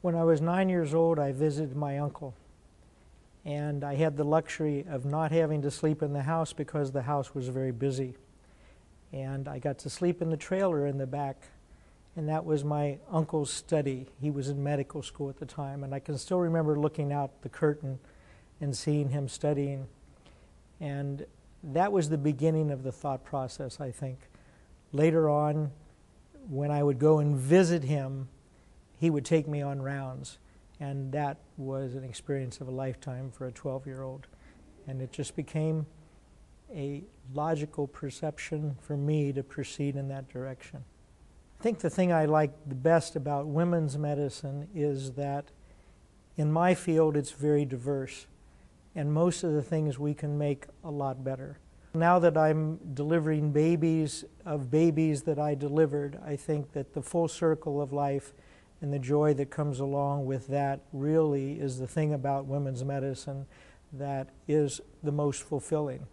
When I was 9 years old, I visited my uncle, and I had the luxury of not having to sleep in the house because the house was very busy. And I got to sleep in the trailer in the back, and that was my uncle's study. He was in medical school at the time, and I can still remember looking out the curtain and seeing him studying. And that was the beginning of the thought process, I think. Later on, when I would go and visit him, he would take me on rounds, and that was an experience of a lifetime for a 12-year-old. And it just became a logical perception for me to proceed in that direction. I think the thing I like the best about women's medicine is that in my field it's very diverse, and most of the things we can make a lot better. Now that I'm delivering babies that I delivered, I think that the full circle of life and the joy that comes along with that really is the thing about women's medicine that is the most fulfilling.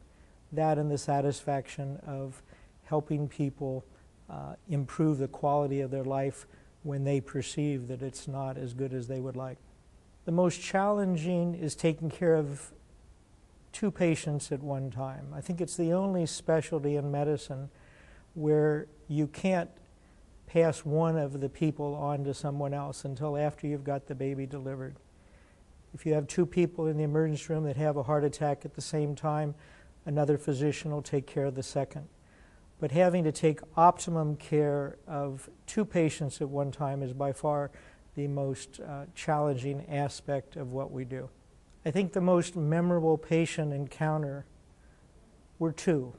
That and the satisfaction of helping people improve the quality of their life when they perceive that it's not as good as they would like. The most challenging is taking care of two patients at one time. I think it's the only specialty in medicine where you can't pass one of the people on to someone else until after you've got the baby delivered. If you have two people in the emergency room that have a heart attack at the same time, another physician will take care of the second. But having to take optimum care of two patients at one time is by far the most challenging aspect of what we do. I think the most memorable patient encounter were two.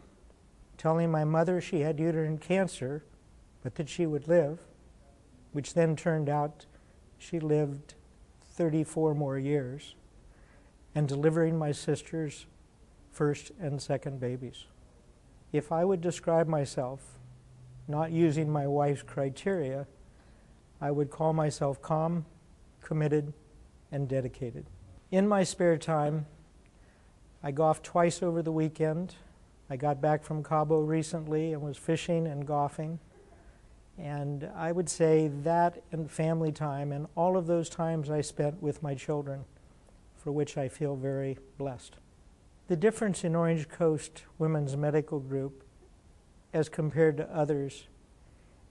Telling my mother she had uterine cancer, but that she would live, which then turned out she lived 34 more years, and delivering my sister's first and second babies. If I would describe myself, not using my wife's criteria, I would call myself calm, committed, and dedicated. In my spare time, I golfed twice over the weekend. I got back from Cabo recently and was fishing and golfing. And I would say that and family time and all of those times I spent with my children, for which I feel very blessed. The difference in Orange Coast Women's Medical Group as compared to others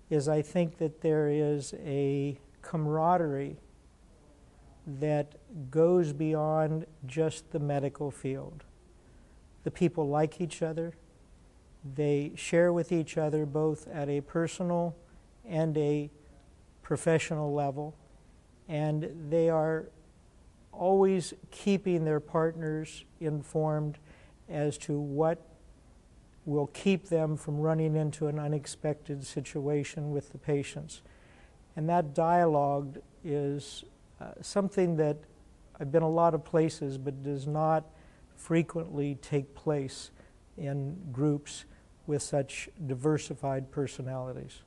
is I think that there is a camaraderie that goes beyond just the medical field. The people like each other. They share with each other both at a personal and a professional level, and they are always keeping their partners informed as to what will keep them from running into an unexpected situation with the patients. And that dialogue is something that I've been a lot of places but does not frequently take place in groups with such diversified personalities.